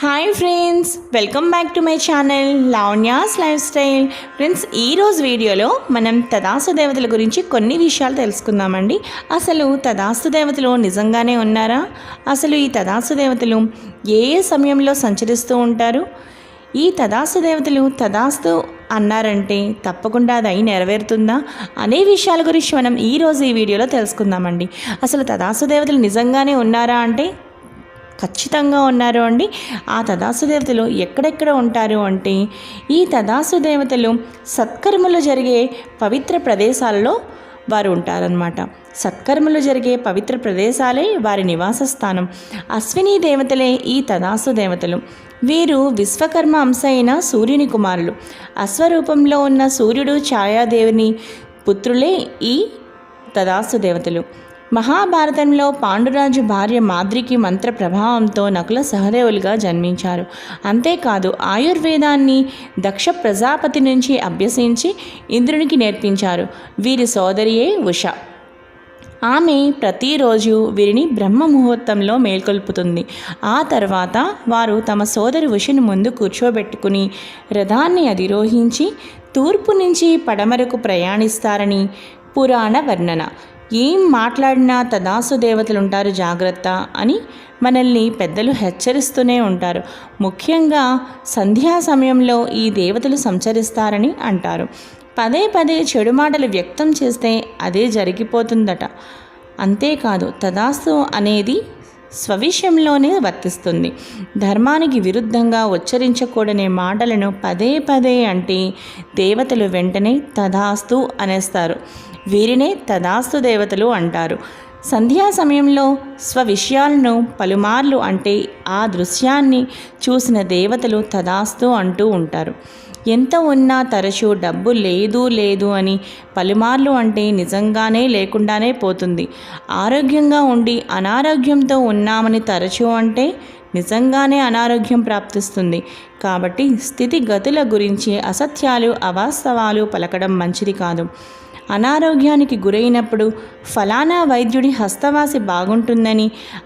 Hi friends, welcome back to my channel Lavanya's life style. Friends, ఈరోజు వీడియోలో మనం తదాస్తు దేవతల గురించి కొన్ని విషయాలు తెలుసుకుందామండి. అసలు తదాస్తు దేవతలు నిజంగానే ఉన్నారా? అసలు ఈ తదాస్తు దేవతలు ఏ సమయంలో సంచరిస్తూ ఉంటారు? ఈ తదాస్తు దేవతలు తదాస్తు అన్నారంటే తప్పకుండా అది అయి నెరవేరుతుందా అనే విషయాల గురించి మనం ఈరోజు ఈ వీడియోలో తెలుసుకుందామండి. అసలు తదాస్తు దేవతలు నిజంగానే ఉన్నారా అంటే ఖచ్చితంగా ఉన్నారు అండి. ఆ తదాస్తు దేవతలు ఎక్కడెక్కడ ఉంటారు అంటే, ఈ తదాస్తు దేవతలు సత్కర్మలు జరిగే పవిత్ర ప్రదేశాలలో వారు ఉంటారనమాట. సత్కర్మలు జరిగే పవిత్ర ప్రదేశాలే వారి నివాస స్థానం. అశ్విని దేవతలే ఈ తదాస్తు దేవతలు. వీరు విశ్వకర్మ అంశ అయిన సూర్యుని కుమారులు. అశ్వరూపంలో ఉన్న సూర్యుడు ఛాయాదేవిని పుత్రులే ఈ తదాస్తు దేవతలు. మహాభారతంలో పాండురాజు భార్య మాద్రికి మంత్ర ప్రభావంతో నకుల సహదేవులుగా జన్మించారు. అంతేకాదు ఆయుర్వేదాన్ని దక్ష ప్రజాపతి నుంచి అభ్యసించి ఇంద్రునికి నేర్పించారు. వీరి సోదరియే ఉష. ఆమె ప్రతిరోజు వీరిని బ్రహ్మ ముహూర్తంలో మేల్కొల్పుతుంది. ఆ తర్వాత వారు తమ సోదరి ఉషను ముందు కూర్చోబెట్టుకుని రథాన్ని అధిరోహించి తూర్పు నుంచి పడమరకు ప్రయాణిస్తారని పురాణ వర్ణన. ఏం మాట్లాడినా తదాస్తు దేవతలు ఉంటారు జాగ్రత్త అని మనల్ని పెద్దలు హెచ్చరిస్తూనే ఉంటారు. ముఖ్యంగా సంధ్యా సమయంలో ఈ దేవతలు సంచరిస్తారని అంటారు. పదే పదే చెడు మాటలు వ్యక్తం చేస్తే అదే జరిగిపోతుందట. అంతేకాదు తదాస్తు అనేది స్వవిషయంలోనే వర్తిస్తుంది. ధర్మానికి విరుద్ధంగా ఉచ్చరించకూడని మాటలను పదే పదే అంటే దేవతలు వెంటనే తదాస్తు అనేస్తారు. వీరినే తదాస్తు దేవతలు అంటారు. సంధ్యా సమయంలో స్వవిషయాలను పలుమార్లు అంటే ఆ దృశ్యాన్ని చూసిన దేవతలు తదాస్తు అంటూ ఉంటారు. ఎంత ఉన్నా తరచూ డబ్బు లేదు అని పలుమార్లు అంటే నిజంగానే లేకుండానే పోతుంది. ఆరోగ్యంగా ఉండి అనారోగ్యంతో ఉన్నామని తరచూ అంటే నిజంగానే అనారోగ్యం ప్రాప్తిస్తుంది. కాబట్టి స్థితిగతుల గురించి అసత్యాలు అవాస్తవాలు పలకడం మంచిది కాదు. అనారోగ్యానికి గురైనప్పుడు ఫలానా వైద్యుడి హస్తవాసి బాగుంటుందని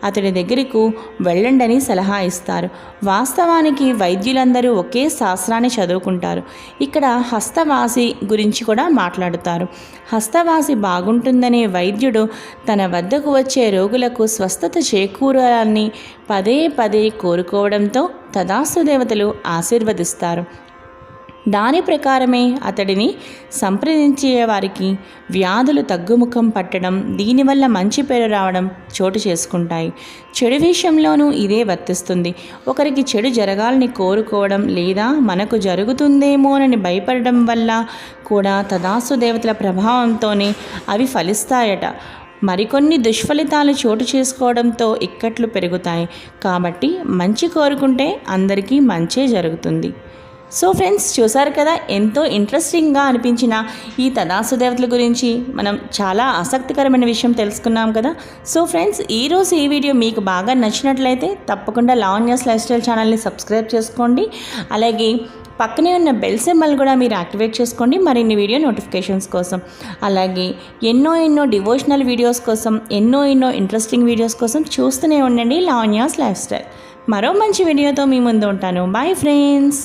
అతడి దగ్గరకు వెళ్ళండని సలహా ఇస్తారు. వాస్తవానికి వైద్యులందరూ ఒకే శాస్త్రాన్ని చదువుకుంటారు. ఇక్కడ హస్తవాసి గురించి కూడా మాట్లాడుతారు. హస్తవాసి బాగుంటుందనే వైద్యుడు తన వద్దకు వచ్చే రోగులకు స్వస్థత చేకూరాలని పదే పదే కోరుకోవడంతో తదాస్తు దేవతలు ఆశీర్వదిస్తారు. దాని ప్రకారమే అతడిని సంప్రదించే వారికి వ్యాధులు తగ్గుముఖం పట్టడం, దీనివల్ల మంచి పేరు రావడం చోటు చేసుకుంటాయి. చెడు విషయంలోనూ ఇదే వర్తిస్తుంది. ఒకరికి చెడు జరగాలని కోరుకోవడం లేదా మనకు జరుగుతుందేమోనని భయపడడం వల్ల కూడా తదాస్తు దేవతల ప్రభావంతోనే అవి ఫలిస్తాయట. మరికొన్ని దుష్ఫలితాలు చోటు చేసుకోవడంతో ఇక్కట్లు పెరుగుతాయి. కాబట్టి మంచి కోరుకుంటే అందరికీ మంచే జరుగుతుంది. సో ఫ్రెండ్స్, చూసారు కదా, ఎంతో ఇంట్రెస్టింగ్గా అనిపించిన ఈ తదాస్తు దేవతల గురించి మనం చాలా ఆసక్తికరమైన విషయం తెలుసుకున్నాం కదా. సో ఫ్రెండ్స్, ఈరోజు ఈ వీడియో మీకు బాగా నచ్చినట్లయితే తప్పకుండా లావణ్యాస్ లైఫ్ స్టైల్ ఛానల్ని సబ్స్క్రైబ్ చేసుకోండి. అలాగే పక్కనే ఉన్న బెల్ సింబల్ కూడా మీరు యాక్టివేట్ చేసుకోండి మరిన్ని వీడియో నోటిఫికేషన్స్ కోసం. అలాగే ఎన్నో డివోషనల్ వీడియోస్ కోసం, ఎన్నో ఇంట్రెస్టింగ్ వీడియోస్ కోసం చూస్తూనే ఉండండి లావణ్యాస్ లైఫ్ స్టైల్. మరో మంచి వీడియోతో మీ ముందు ఉంటాను. Bye friends.